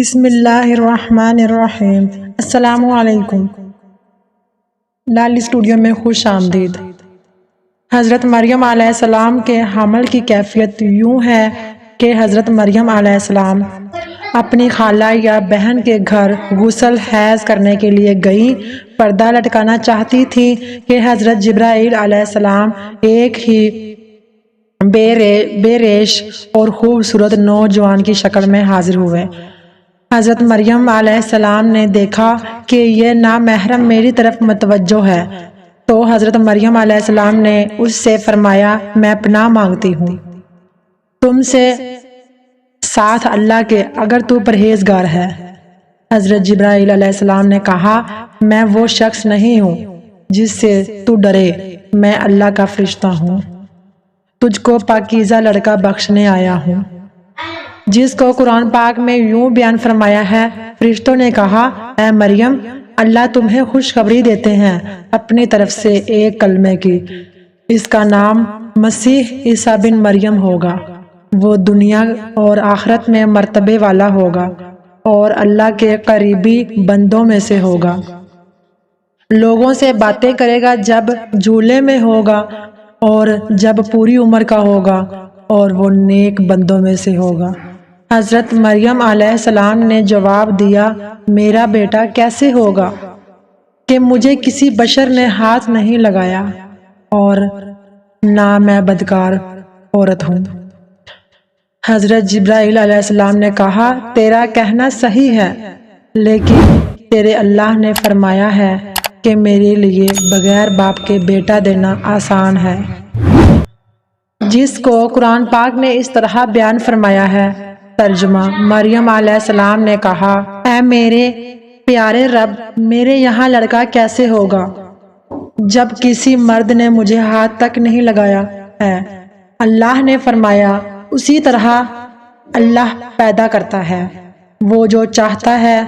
بسم اللہ الرحمن الرحیم۔ السلام علیکم۔ لال اسٹوڈیو میں خوش آمدید۔ حضرت مریم علیہ السلام کے حمل کی کیفیت یوں ہے کہ حضرت مریم علیہ السلام اپنی خالہ یا بہن کے گھر غسل حیض کرنے کے لیے گئیں۔ پردہ لٹکانا چاہتی تھی کہ حضرت جبرائیل علیہ السلام ایک ہی بے ریش اور خوبصورت نوجوان کی شکل میں حاضر ہوئے۔ حضرت مریم علیہ السلام نے دیکھا کہ یہ نامحرم میری طرف متوجہ ہے، تو حضرت مریم علیہ السلام نے اس سے فرمایا، میں پناہ مانگتی ہوں تم سے ساتھ اللہ کے، اگر تو پرہیزگار ہے۔ حضرت جبرائیل علیہ السلام نے کہا، میں وہ شخص نہیں ہوں جس سے تو ڈرے، میں اللہ کا فرشتہ ہوں، تجھ کو پاکیزہ لڑکا بخشنے آیا ہوں، جس کو قرآن پاک میں یوں بیان فرمایا ہے۔ فرشتوں نے کہا، اے مریم، اللہ تمہیں خوشخبری دیتے ہیں اپنی طرف سے ایک کلمے کی، اس کا نام مسیح عیسیٰ بن مریم ہوگا، وہ دنیا اور آخرت میں مرتبے والا ہوگا اور اللہ کے قریبی بندوں میں سے ہوگا، لوگوں سے باتیں کرے گا جب جھولے میں ہوگا اور جب پوری عمر کا ہوگا، اور وہ نیک بندوں میں سے ہوگا۔ حضرت مریم علیہ السلام نے جواب دیا، میرا بیٹا کیسے ہوگا کہ مجھے کسی بشر نے ہاتھ نہیں لگایا اور نہ میں بدکار عورت ہوں۔ حضرت جبرائیل علیہ السلام نے کہا، تیرا کہنا صحیح ہے، لیکن تیرے اللہ نے فرمایا ہے کہ میرے لیے بغیر باپ کے بیٹا دینا آسان ہے، جس کو قرآن پاک نے اس طرح بیان فرمایا ہے۔ ترجمہ: مریم علیہ السلام نے کہا، اے میرے پیارے رب، میرے یہاں لڑکا کیسے ہوگا جب کسی مرد نے مجھے ہاتھ تک نہیں لگایا ہے۔ اللہ نے فرمایا، اسی طرح اللہ پیدا کرتا ہے، وہ جو چاہتا ہے،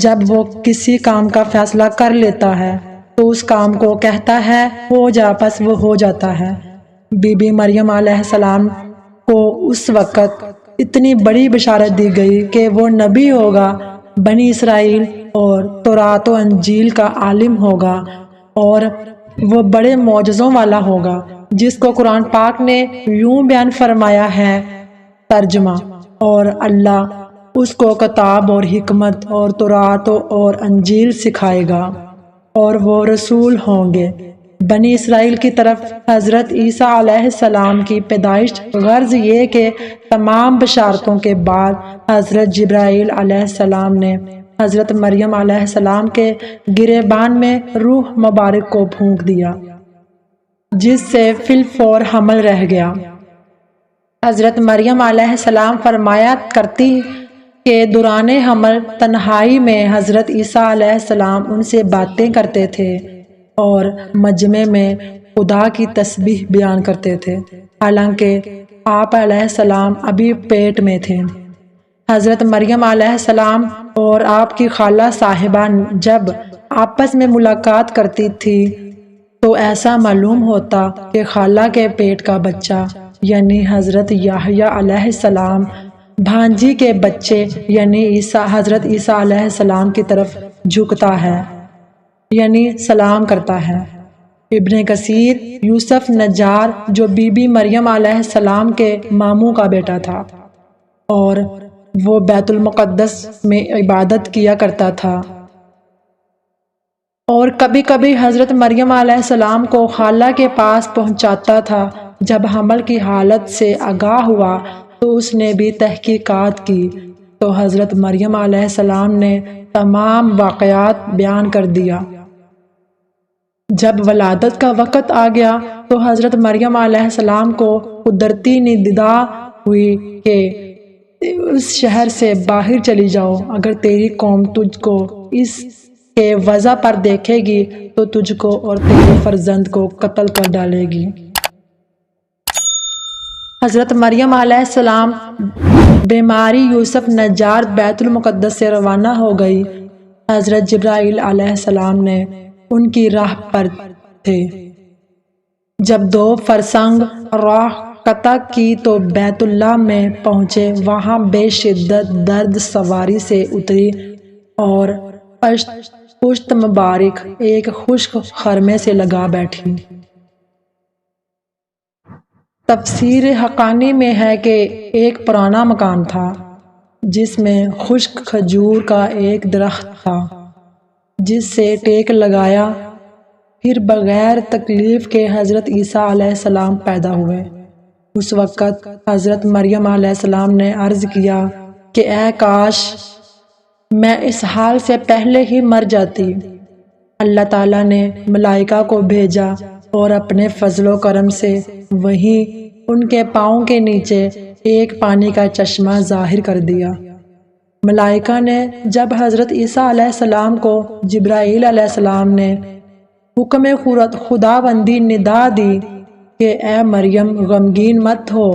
جب وہ کسی کام کا فیصلہ کر لیتا ہے تو اس کام کو کہتا ہے ہو جا، پس وہ ہو جاتا ہے۔ بی بی مریم علیہ السلام کو اس وقت اتنی بڑی بشارت دی گئی کہ وہ نبی ہوگا، بنی اسرائیل اور تورات و انجیل کا عالم ہوگا، اور وہ بڑے معجزوں والا ہوگا، جس کو قرآن پاک نے یوں بیان فرمایا ہے۔ ترجمہ: اور اللہ اس کو کتاب اور حکمت اور تورات اور انجیل سکھائے گا، اور وہ رسول ہوں گے بنی اسرائیل کی طرف۔ حضرت عیسیٰ علیہ السلام کی پیدائش، غرض یہ کہ تمام بشارتوں کے بعد حضرت جبرائیل علیہ السلام نے حضرت مریم علیہ السلام کے گریبان میں روح مبارک کو پھونک دیا، جس سے فی الفور حمل رہ گیا۔ حضرت مریم علیہ السلام فرمایا کرتی کہ دوران حمل تنہائی میں حضرت عیسیٰ علیہ السلام ان سے باتیں کرتے تھے اور مجمع میں خدا کی تسبیح بیان کرتے تھے، حالانکہ آپ علیہ السلام ابھی پیٹ میں تھے۔ حضرت مریم علیہ السلام اور آپ کی خالہ صاحبہ جب آپس میں ملاقات کرتی تھی تو ایسا معلوم ہوتا کہ خالہ کے پیٹ کا بچہ یعنی حضرت یحییٰ علیہ السلام بھانجی کے بچے یعنی حضرت عیسیٰ علیہ السلام کی طرف جھکتا ہے، یعنی سلام کرتا ہے۔ ابن کثیر: یوسف نجار، جو بی بی مریم علیہ السلام کے ماموں کا بیٹا تھا اور وہ بیت المقدس میں عبادت کیا کرتا تھا، اور کبھی کبھی حضرت مریم علیہ السلام کو خالہ کے پاس پہنچاتا تھا۔ جب حمل کی حالت سے آگاہ ہوا تو اس نے بھی تحقیقات کی، تو حضرت مریم علیہ السلام نے تمام واقعات بیان کر دیا۔ جب ولادت کا وقت آ گیا تو حضرت مریم علیہ السلام کو قدرتی ندا ہوئی کہ اس شہر سے باہر چلی جاؤ، اگر تیری قوم تجھ کو اس کے وضع پر دیکھے گی تو تجھ کو اور تیرے فرزند کو قتل کر ڈالے گی۔ حضرت مریم علیہ السلام بیماری یوسف نجار بیت المقدس سے روانہ ہو گئی۔ حضرت جبرائیل علیہ السلام نے ان کی راہ پر تھے۔ جب 2 فرسنگ راہ قطع کی تو بیت اللہ میں پہنچے، وہاں بے شدت درد سواری سے اتری اور پشت مبارک ایک خشک خرمے سے لگا بیٹھی۔ تفسیر حقانی میں ہے کہ ایک پرانا مکان تھا جس میں خشک کھجور کا ایک درخت تھا جس سے ٹیک لگایا، پھر بغیر تکلیف کے حضرت عیسیٰ علیہ السلام پیدا ہوئے۔ اس وقت حضرت مریم علیہ السلام نے عرض کیا کہ اے کاش میں اس حال سے پہلے ہی مر جاتی۔ اللہ تعالیٰ نے ملائکہ کو بھیجا اور اپنے فضل و کرم سے وہیں ان کے پاؤں کے نیچے ایک پانی کا چشمہ ظاہر کر دیا۔ ملائکہ نے جب حضرت عیسیٰ علیہ السلام کو جبرائیل علیہ السلام نے حکم خداوندی ندا دی کہ اے مریم غمگین مت ہو،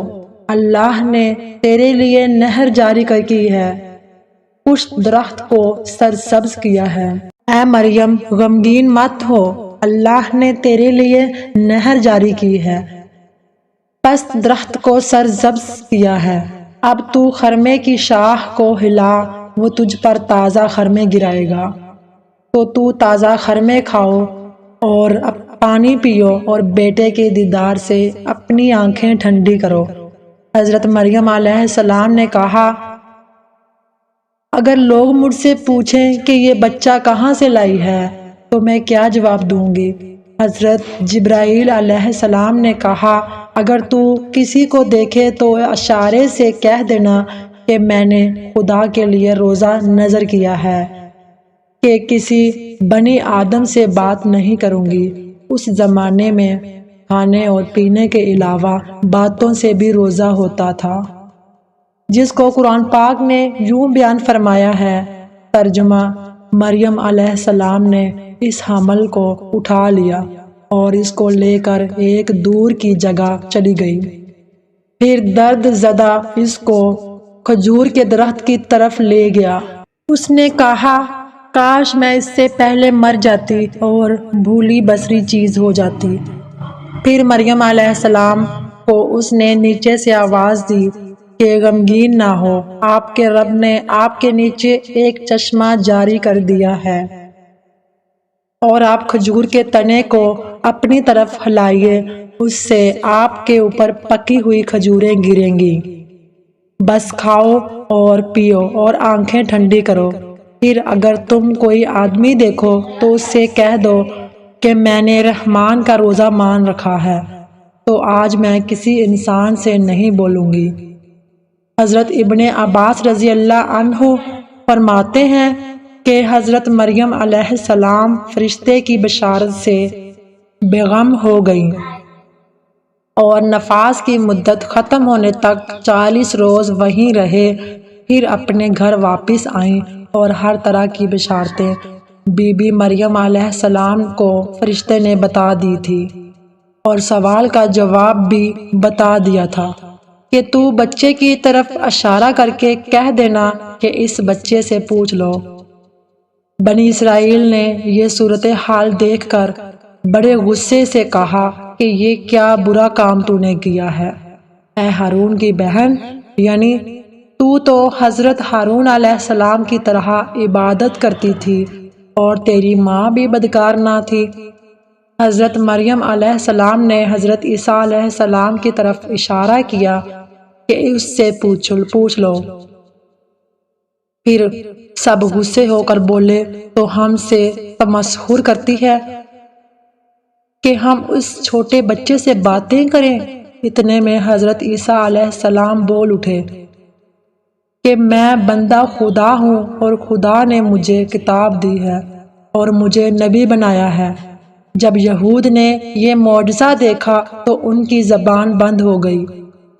اللہ نے تیرے لیے نہر جاری کی ہے، اس درخت کو سرسبز کیا ہے۔ اے مریم غمگین مت ہو، اللہ نے تیرے لیے نہر جاری کی ہے، پس درخت کو سرسبز کیا ہے۔ اب تو خرمے کی شاخ کو ہلا، وہ تجھ پر تازہ خرمے گرائے گا، تو تازہ خرمے کھاؤ اور پانی پیو اور بیٹے کے دیدار سے اپنی آنکھیں ٹھنڈی کرو۔ حضرت مریم علیہ السلام نے کہا، اگر لوگ مجھ سے پوچھیں کہ یہ بچہ کہاں سے لائی ہے تو میں کیا جواب دوں گی؟ حضرت جبرائیل علیہ السلام نے کہا، اگر تو کسی کو دیکھے تو اشارے سے کہہ دینا کہ میں نے خدا کے لیے روزہ نذر کیا ہے کہ کسی بنی آدم سے بات نہیں کروں گی۔ اس زمانے میں کھانے اور پینے کے علاوہ باتوں سے بھی روزہ ہوتا تھا، جس کو قرآن پاک نے یوں بیان فرمایا ہے۔ ترجمہ: مریم علیہ السلام نے اس حمل کو اٹھا لیا اور اس کو لے کر ایک دور کی جگہ چلی گئی، پھر درد زدہ اس کو کھجور کے درخت کی طرف لے گیا۔ اس نے کہا، کاش میں اس سے پہلے مر جاتی اور بھولی بسری چیز ہو جاتی۔ پھر مریم علیہ السلام کو اس نے نیچے سے آواز دی کہ غمگین نہ ہو، آپ کے رب نے آپ کے نیچے ایک چشمہ جاری کر دیا ہے اور آپ کھجور کے تنے کو اپنی طرف ہلائیے، اس سے آپ کے اوپر پکی ہوئی کھجوریں گریں گی، بس کھاؤ اور پیو اور آنکھیں ٹھنڈی کرو۔ پھر اگر تم کوئی آدمی دیکھو تو اس سے کہہ دو کہ میں نے رحمان کا روزہ مان رکھا ہے، تو آج میں کسی انسان سے نہیں بولوں گی۔ حضرت ابن عباس رضی اللہ عنہ فرماتے ہیں کہ حضرت مریم علیہ السلام فرشتے کی بشارت سے بے غم ہو گئیں اور نفاس کی مدت ختم ہونے تک 40 روز وہیں رہے، پھر اپنے گھر واپس آئیں اور ہر طرح کی بشارتیں بی بی مریم علیہ السلام کو فرشتے نے بتا دی تھی اور سوال کا جواب بھی بتا دیا تھا کہ تو بچے کی طرف اشارہ کر کے کہہ دینا کہ اس بچے سے پوچھ لو۔ بنی اسرائیل نے یہ صورتحال دیکھ کر بڑے غصے سے کہا کہ یہ کیا برا کام تو نے کیا ہے، اے ہارون کی بہن، یعنی تو حضرت ہارون علیہ السلام کی طرح عبادت کرتی تھی اور تیری ماں بھی بدکار نہ تھی۔ حضرت مریم علیہ السلام نے حضرت عیسیٰ علیہ السلام کی طرف اشارہ کیا کہ اس سے پوچھ لو۔ پھر سب غصے ہو کر بولے، تو ہم سے تمسخر کرتی ہے کہ ہم اس چھوٹے بچے سے باتیں کریں؟ اتنے میں حضرت عیسیٰ علیہ السلام بول اٹھے کہ میں بندہ خدا ہوں اور خدا نے مجھے کتاب دی ہے اور مجھے نبی بنایا ہے۔ جب یہود نے یہ معجزہ دیکھا تو ان کی زبان بند ہو گئی۔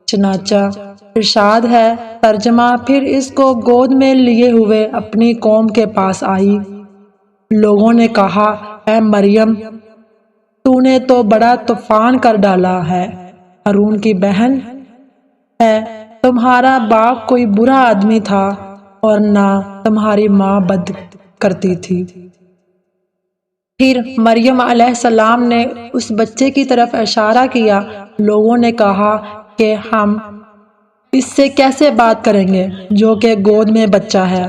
چنانچہ ارشاد ہے، ترجمہ: پھر اس کو گود میں لیے ہوئے اپنی قوم کے پاس آئی۔ لوگوں نے کہا، اے مریم، تو نے تو بڑا طوفان کر ڈالا ہے، ہارون کی بہن ہے، تمہارا باپ کوئی برا آدمی تھا اور نہ تمہاری ماں بد کرتی تھی۔ پھر مریم علیہ السلام نے اس بچے کی طرف اشارہ کیا۔ لوگوں نے کہا، کہ ہم اس سے کیسے بات کریں گے جو کہ گود میں بچہ ہے۔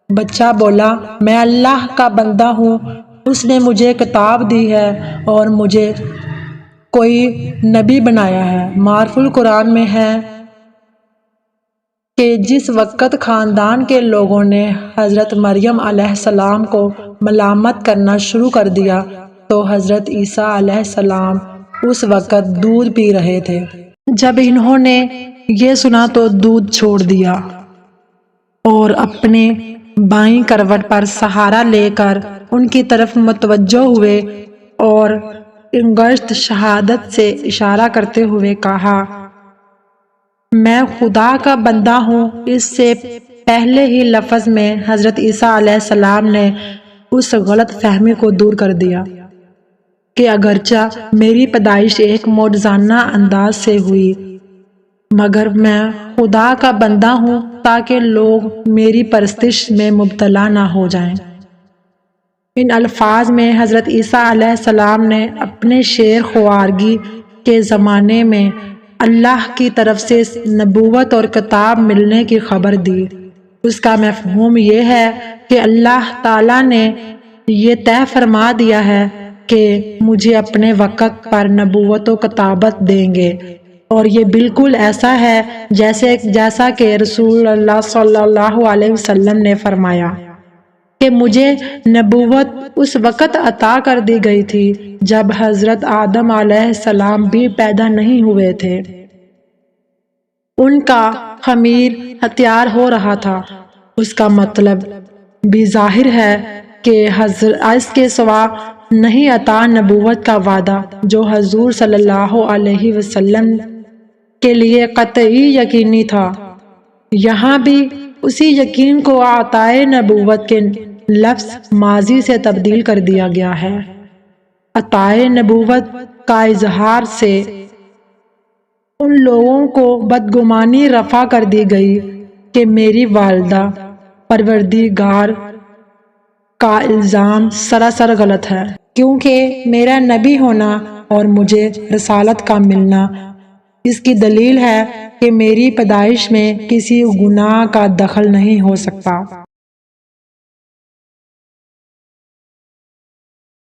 بچہ بولا، میں اللہ کا بندہ ہوں، اس نے مجھے کتاب دی ہے اور مجھے کوئی نبی بنایا ہے۔ معرف القرآن میں ہے کہ جس وقت خاندان کے لوگوں نے حضرت مریم علیہ السلام کو ملامت کرنا شروع کر دیا تو حضرت عیسیٰ علیہ السلام اس وقت دودھ پی رہے تھے۔ جب انہوں نے یہ سنا تو دودھ چھوڑ دیا اور اپنے بائیں کروٹ پر سہارا لے کر ان کی طرف متوجہ ہوئے اور انگشت شہادت سے اشارہ کرتے ہوئے کہا، میں خدا کا بندہ ہوں۔ اس سے پہلے ہی لفظ میں حضرت عیسیٰ علیہ السلام نے اس غلط فہمی کو دور کر دیا کہ اگرچہ میری پیدائش ایک معجزانہ انداز سے ہوئی مگر میں خدا کا بندہ ہوں تاکہ لوگ میری پرستش میں مبتلا نہ ہو جائیں۔ ان الفاظ میں حضرت عیسیٰ علیہ السلام نے اپنے شیر خوارگی کے زمانے میں اللہ کی طرف سے نبوت اور کتاب ملنے کی خبر دی۔ اس کا مفہوم یہ ہے کہ اللہ تعالیٰ نے یہ طے فرما دیا ہے کہ مجھے اپنے وقت پر نبوت و کتابت دیں گے، اور یہ بالکل ایسا ہے جیسا کہ رسول اللہ صلی اللہ علیہ وسلم نے فرمایا کہ مجھے نبوت اس وقت عطا کر دی گئی تھی جب حضرت آدم علیہ السلام بھی پیدا نہیں ہوئے تھے۔ ان کا خمیر تیار ہو رہا تھا۔ اس کا مطلب بھی ظاہر ہے کہ اس کے سوا نہیں عطا نبوت کا وعدہ جو حضور صلی اللہ علیہ وسلم کے لیے قطعی یقینی تھا۔ یہاں بھی اسی یقین کو عطائے نبوت کے لفظ ماضی سے تبدیل کر دیا گیا ہے۔ عطائے نبوت کا اظہار سے ان لوگوں کو بدگمانی رفع کر دی گئی کہ میری والدہ پروردگار کا الزام سراسر غلط ہے، کیونکہ میرا نبی ہونا اور مجھے رسالت کا ملنا اس کی دلیل ہے کہ میری پیدائش میں کسی گناہ کا دخل نہیں ہو سکتا۔